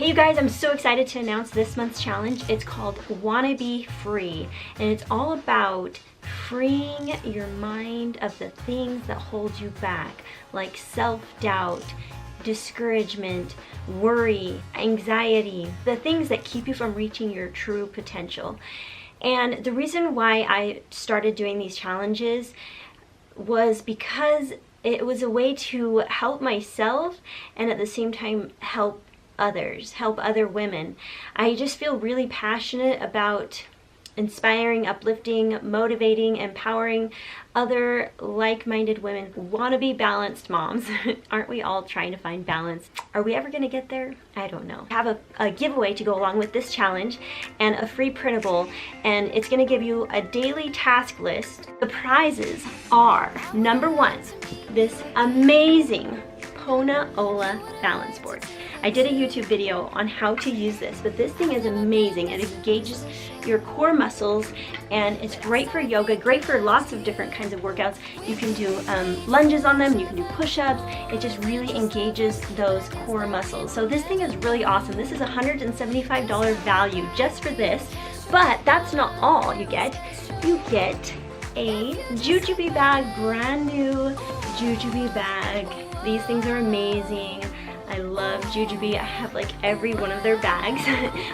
Hey you guys, I'm so excited to announce this month's challenge. It's called Wannabe Free, and it's all about freeing your mind of the things that hold you back, like self-doubt, discouragement, worry, anxiety, the things that keep you from reaching your true potential. And the reason why I started doing these challenges was because it was a way to help myself and at the same time help others, help other women. I just feel really passionate about inspiring, uplifting, motivating, empowering other like-minded women, wannabe balanced moms. Aren't we all trying to find balance? Are we ever gonna get there? I don't know. I have a giveaway to go along with this challenge and a free printable, and it's gonna give you a daily task list. The prizes are, number one, this amazing Kona Ola balance board. I did a YouTube video on how to use this, but this thing is amazing. It engages your core muscles, and it's great for yoga, great for lots of different kinds of workouts. You can do lunges on them, you can do push-ups. It just really engages those core muscles. So this thing is really awesome. This is a $175 value just for this, but that's not all you get. You get a Jujube bag, brand new Jujube bag. These things are amazing. I love Jujube. I have like every one of their bags.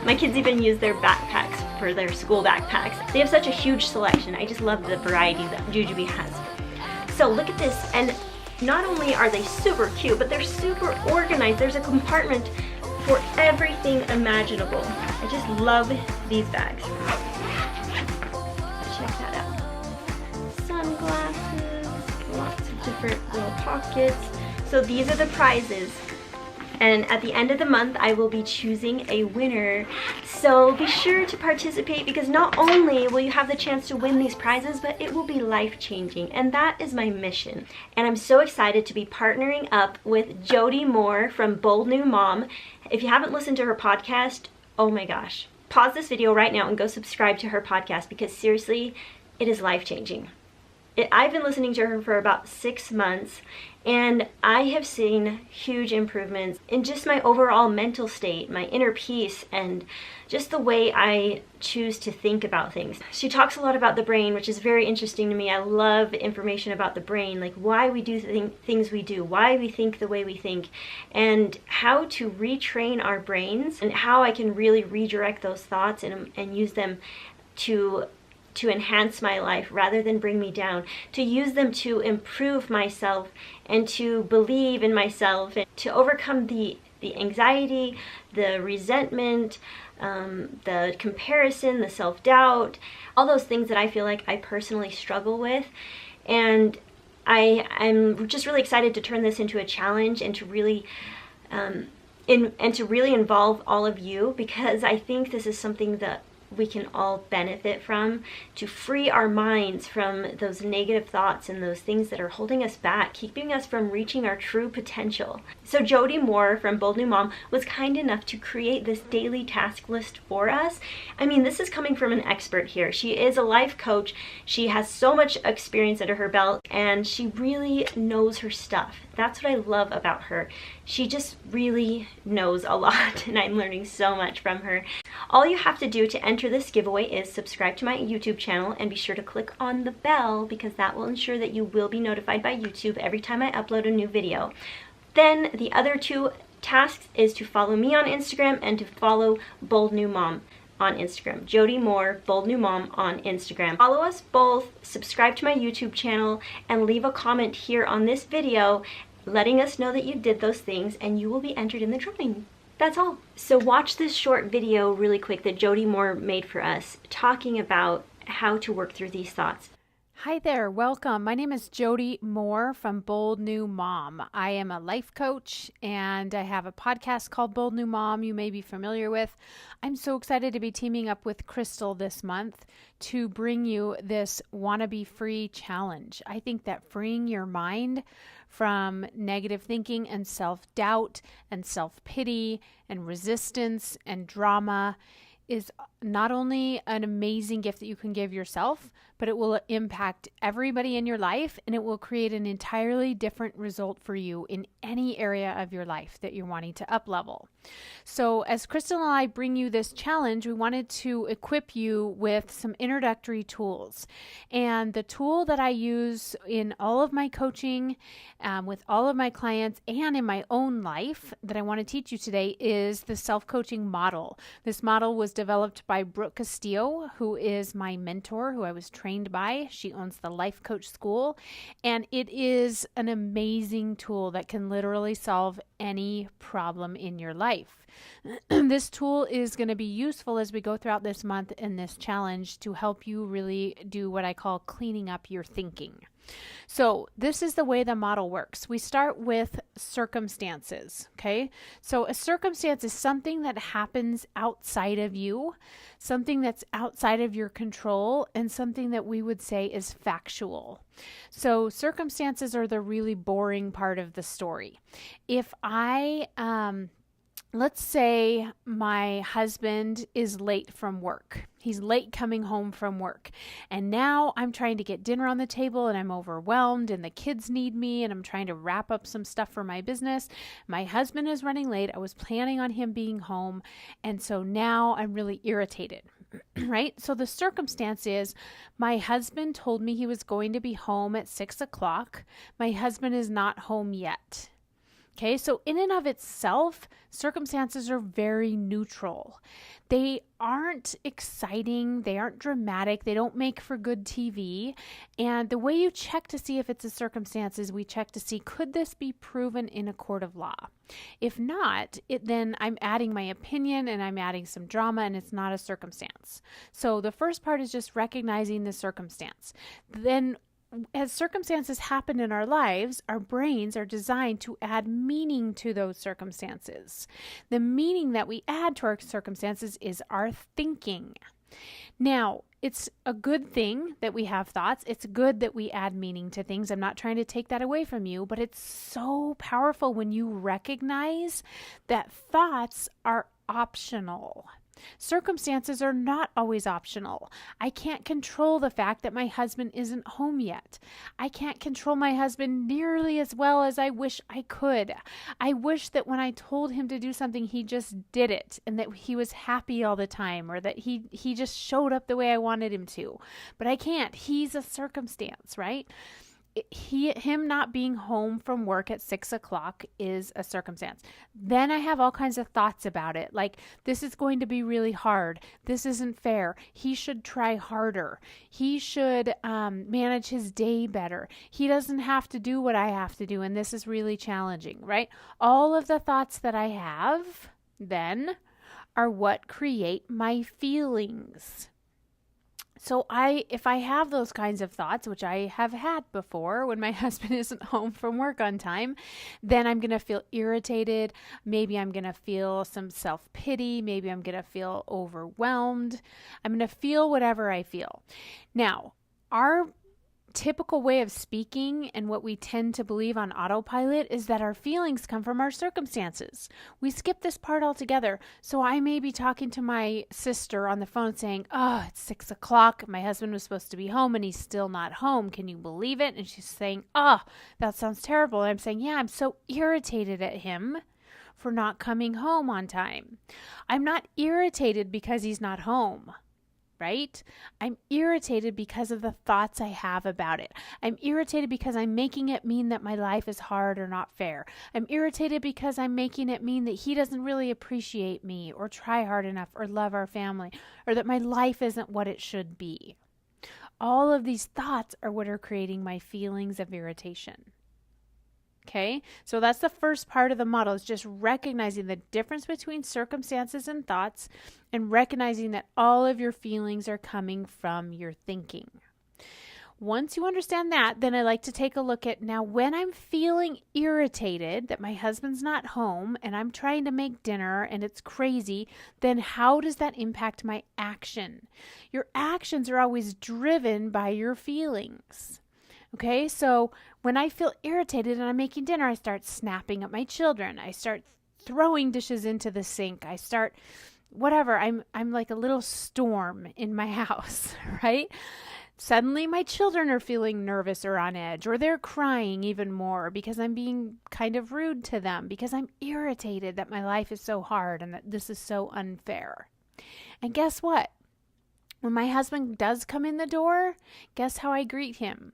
My kids even use their backpacks for their school backpacks. They have such a huge selection. I just love the variety that Jujube has. So look at this, and not only are they super cute, but they're super organized. There's a compartment for everything imaginable. I just love these bags. Check that out. Sunglasses, lots of different little pockets. So these are the prizes. And at the end of the month, I will be choosing a winner. So be sure to participate, because not only will you have the chance to win these prizes, but it will be life-changing. And that is my mission. And I'm so excited to be partnering up with Jody Moore from Bold New Mom. If you haven't listened to her podcast, oh my gosh. Pause this video right now and go subscribe to her podcast, because seriously, it is life-changing. I've been listening to her for about 6 months, and I have seen huge improvements in just my overall mental state, my inner peace, and just the way I choose to think about things. She talks a lot about the brain, which is very interesting to me. I love information about the brain, like why we do things we do, why we think the way we think, and how to retrain our brains, and how I can really redirect those thoughts and use them to enhance my life rather than bring me down, to use them to improve myself and to believe in myself and to overcome the anxiety, the resentment, the comparison, the self-doubt, all those things that I feel like I personally struggle with. And I'm just really excited to turn this into a challenge and to really involve all of you, because I think this is something that we can all benefit from, to free our minds from those negative thoughts and those things that are holding us back, keeping us from reaching our true potential. So Jody Moore from Bold New Mom was kind enough to create this daily task list for us. I mean, this is coming from an expert here. She is a life coach. She has so much experience under her belt, and she really knows her stuff. That's what I love about her. She just really knows a lot, and I'm learning so much from her. All you have to do to enter this giveaway is subscribe to my YouTube channel and be sure to click on the bell, because that will ensure that you will be notified by YouTube every time I upload a new video. Then the other 2 tasks is to follow me on Instagram and to follow Bold New Mom on Instagram. Jody Moore, Bold New Mom on Instagram. Follow us both, subscribe to my YouTube channel, and leave a comment here on this video letting us know that you did those things, and you will be entered in the drawing. That's all. So watch this short video really quick that Jody Moore made for us, talking about how to work through these thoughts. Hi there, welcome. My name is Jody Moore from Bold New Mom. I am a life coach, and I have a podcast called Bold New Mom you may be familiar with. I'm so excited to be teaming up with Crystal this month to bring you this Wannabe Free challenge. I think that freeing your mind from negative thinking and self-doubt and self-pity and resistance and drama is not only an amazing gift that you can give yourself, but it will impact everybody in your life, and it will create an entirely different result for you in any area of your life that you're wanting to up level. So as Crystal and I bring you this challenge, we wanted to equip you with some introductory tools. And the tool that I use in all of my coaching, with all of my clients, and in my own life that I want to teach you today is the self-coaching model. This model was developed by Brooke Castillo, who is my mentor, who I was trained by. She owns the Life Coach School, and it is an amazing tool that can literally solve any problem in your life. This tool is going to be useful as we go throughout this month and this challenge to help you really do what I call cleaning up your thinking. So this is the way the model works. We start with circumstances, okay? So a circumstance is something that happens outside of you, something that's outside of your control, and something that we would say is factual. So circumstances are the really boring part of the story. If let's say my husband is late from work. He's late coming home from work. And now I'm trying to get dinner on the table and I'm overwhelmed and the kids need me and I'm trying to wrap up some stuff for my business. My husband is running late. I was planning on him being home. And so now I'm really irritated, right? So the circumstance is my husband told me he was going to be home at 6 o'clock. My husband is not home yet. Okay, so in and of itself, circumstances are very neutral. They aren't exciting, they aren't dramatic, they don't make for good TV. And the way you check to see if it's a circumstance is we check to see, could this be proven in a court of law? If not, then I'm adding my opinion and I'm adding some drama and it's not a circumstance. So the first part is just recognizing the circumstance. Then as circumstances happen in our lives, our brains are designed to add meaning to those circumstances. The meaning that we add to our circumstances is our thinking. Now, it's a good thing that we have thoughts. It's good that we add meaning to things. I'm not trying to take that away from you, but it's so powerful when you recognize that thoughts are optional. Circumstances are not always optional. I can't control the fact that my husband isn't home yet. I can't control my husband nearly as well as I wish I could. I wish that when I told him to do something, he just did it and that he was happy all the time or that he just showed up the way I wanted him to. But I can't. He's a circumstance, right? Him not being home from work at 6 o'clock is a circumstance. Then I have all kinds of thoughts about it. Like, this is going to be really hard. This isn't fair. He should try harder. He should manage his day better. He doesn't have to do what I have to do. And this is really challenging, right? All of the thoughts that I have then are what create my feelings. So if I have those kinds of thoughts, which I have had before when my husband isn't home from work on time, then I'm going to feel irritated. Maybe I'm going to feel some self-pity. Maybe I'm going to feel overwhelmed. I'm going to feel whatever I feel. Now, our typical way of speaking and what we tend to believe on autopilot is that our feelings come from our circumstances. We skip this part altogether. So I may be talking to my sister on the phone saying, "Oh, it's 6 o'clock. My husband was supposed to be home and he's still not home. Can you believe it?" And she's saying, "Oh, that sounds terrible." And I'm saying, "Yeah, I'm so irritated at him for not coming home on time." I'm not irritated because he's not home. Right? I'm irritated because of the thoughts I have about it. I'm irritated because I'm making it mean that my life is hard or not fair. I'm irritated because I'm making it mean that he doesn't really appreciate me or try hard enough or love our family or that my life isn't what it should be. All of these thoughts are what are creating my feelings of irritation. Okay, so that's the first part of the model, is just recognizing the difference between circumstances and thoughts and recognizing that all of your feelings are coming from your thinking. Once you understand that, then I like to take a look at, now when I'm feeling irritated that my husband's not home and I'm trying to make dinner and it's crazy, then how does that impact my action? Your actions are always driven by your feelings. Okay, so when I feel irritated and I'm making dinner, I start snapping at my children. I start throwing dishes into the sink. I start whatever, I'm like a little storm in my house, right? Suddenly my children are feeling nervous or on edge, or they're crying even more because I'm being kind of rude to them, because I'm irritated that my life is so hard and that this is so unfair. And guess what? When my husband does come in the door, guess how I greet him?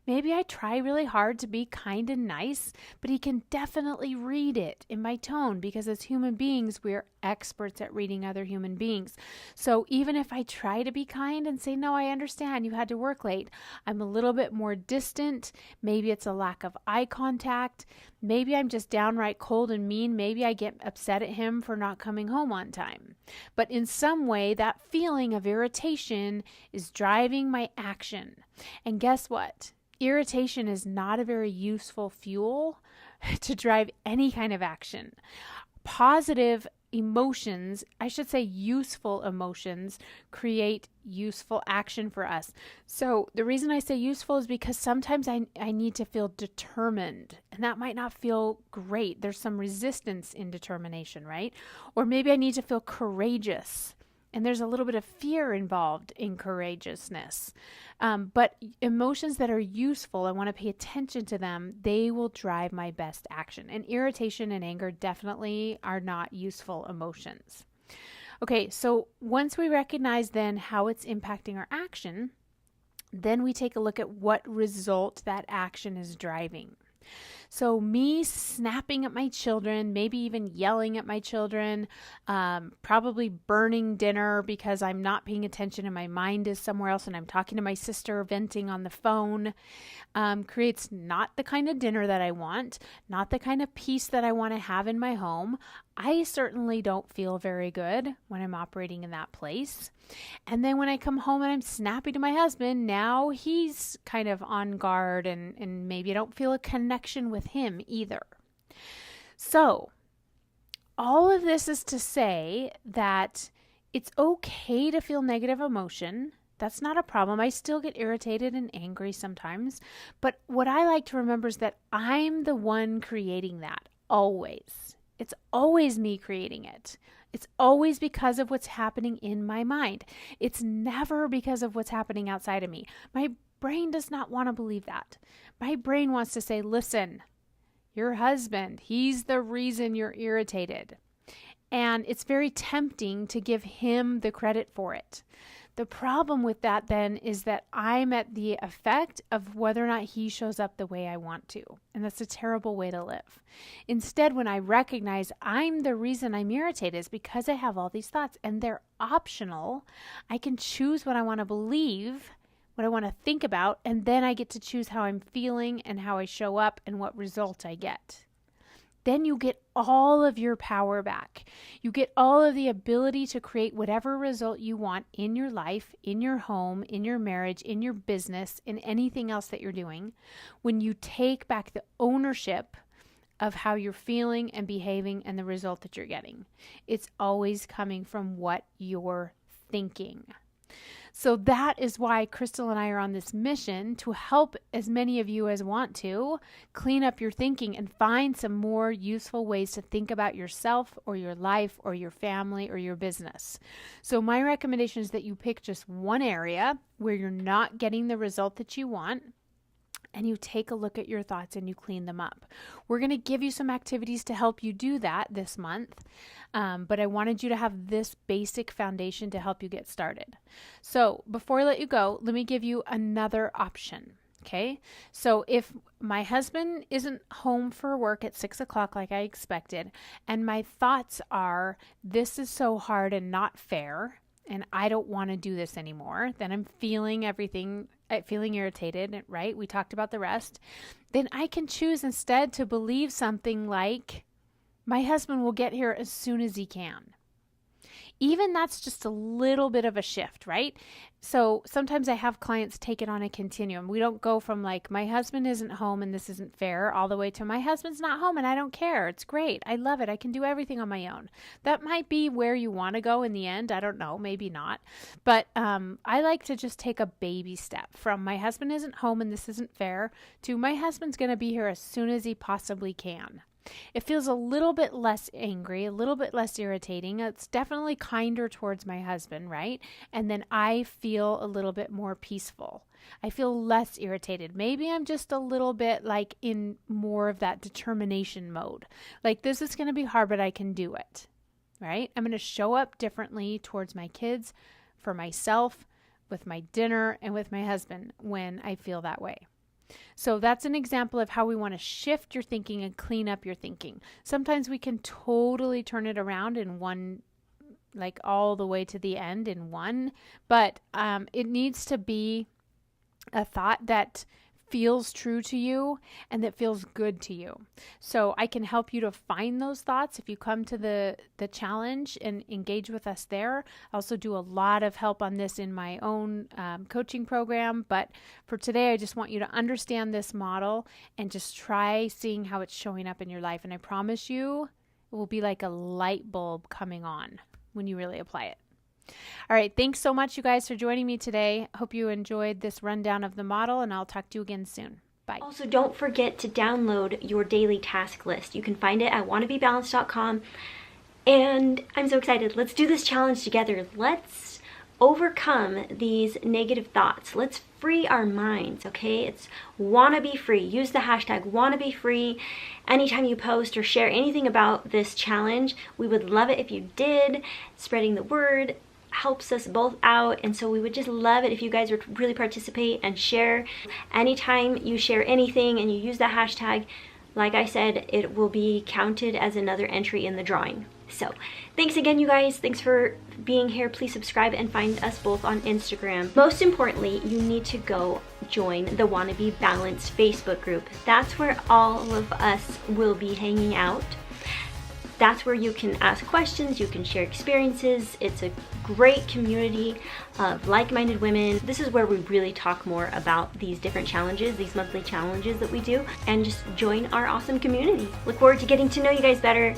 Maybe I try really hard to be kind and nice, but he can definitely read it in my tone, because as human beings, we're experts at reading other human beings. So even if I try to be kind and say, no, I understand you had to work late, I'm a little bit more distant. Maybe it's a lack of eye contact. Maybe I'm just downright cold and mean. Maybe I get upset at him for not coming home on time. But in some way, that feeling of irritation is driving my action. And guess what? Irritation is not a very useful fuel to drive any kind of action. Positive emotions, I should say useful emotions, create useful action for us. So the reason I say useful is because sometimes I need to feel determined, and that might not feel great. There's some resistance in determination, right? Or maybe I need to feel courageous. And there's a little bit of fear involved in courageousness. But emotions that are useful, I want to pay attention to them, they will drive my best action. And irritation and anger definitely are not useful emotions. Okay, so once we recognize then how it's impacting our action, then we take a look at what result that action is driving. So me snapping at my children, maybe even yelling at my children, probably burning dinner because I'm not paying attention and my mind is somewhere else and I'm talking to my sister, venting on the phone, creates not the kind of dinner that I want, not the kind of peace that I want to have in my home. I certainly don't feel very good when I'm operating in that place. And then when I come home and I'm snappy to my husband, now he's kind of on guard and maybe I don't feel a connection with him either. So all of this is to say that it's okay to feel negative emotion. That's not a problem. I still get irritated and angry sometimes. But what I like to remember is that I'm the one creating that always. It's always me creating it. It's always because of what's happening in my mind. It's never because of what's happening outside of me. My brain does not want to believe that. My brain wants to say, listen, your husband, he's the reason you're irritated. And it's very tempting to give him the credit for it. The problem with that then is that I'm at the effect of whether or not he shows up the way I want to. And that's a terrible way to live. Instead, when I recognize I'm the reason I'm irritated is because I have all these thoughts and they're optional, I can choose what I want to believe, what I want to think about, and then I get to choose how I'm feeling and how I show up and what result I get. Then you get all of your power back. You get all of the ability to create whatever result you want in your life, in your home, in your marriage, in your business, in anything else that you're doing, when you take back the ownership of how you're feeling and behaving and the result that you're getting. It's always coming from what you're thinking. So that is why Crystal and I are on this mission to help as many of you as want to clean up your thinking and find some more useful ways to think about yourself or your life or your family or your business. So my recommendation is that you pick just one area where you're not getting the result that you want, and you take a look at your thoughts and you clean them up. We're going to give you some activities to help you do that this month, but I wanted you to have this basic foundation to help you get started. So before I let you go, let me give you another option. Okay, so if my husband isn't home for work at 6 o'clock like I expected, and my thoughts are, this is so hard and not fair, and I don't want to do this anymore, then I'm feeling feeling irritated, right? We talked about the rest. Then I can choose instead to believe something like, my husband will get here as soon as he can. Even that's just a little bit of a shift, right? So sometimes I have clients take it on a continuum. We don't go from like, my husband isn't home and this isn't fair, all the way to my husband's not home and I don't care. It's great. I love it. I can do everything on my own. That might be where you want to go in the end. I don't know. Maybe not. But I like to just take a baby step from my husband isn't home and this isn't fair to my husband's going to be here as soon as he possibly can. It feels a little bit less angry, a little bit less irritating. It's definitely kinder towards my husband, right? And then I feel a little bit more peaceful. I feel less irritated. Maybe I'm just a little bit like in more of that determination mode. Like, this is going to be hard, but I can do it, right? I'm going to show up differently towards my kids, for myself, with my dinner, and with my husband when I feel that way. So that's an example of how we want to shift your thinking and clean up your thinking. Sometimes we can totally turn it around in one, like all the way to the end in one, but it needs to be a thought that feels true to you and that feels good to you. So I can help you to find those thoughts if you come to the challenge and engage with us there. I also do a lot of help on this in my own coaching program. But for today, I just want you to understand this model and just try seeing how it's showing up in your life. And I promise you, it will be like a light bulb coming on when you really apply it. All right. Thanks so much, you guys, for joining me today. Hope you enjoyed this rundown of the model, and I'll talk to you again soon. Bye. Also, don't forget to download your daily task list. You can find it at wannabebalanced.com. And I'm so excited. Let's do this challenge together. Let's overcome these negative thoughts. Let's free our minds, okay? It's Wannabe free. Use the hashtag Wannabe free anytime you post or share anything about this challenge. We would love it if you did. Spreading the word helps us both out, and so we would just love it if you guys would really participate and share. Anytime you share anything and you use that hashtag, like I said, it will be counted as another entry in the drawing. So thanks again, you guys. Thanks for being here. Please subscribe and find us both on Instagram. Most importantly, you need to go join the Wannabe Balanced Facebook group. That's where all of us will be hanging out. That's where you can ask questions, you can share experiences. It's a great community of like-minded women. This is where we really talk more about these different challenges, these monthly challenges that we do, and just join our awesome community. Look forward to getting to know you guys better.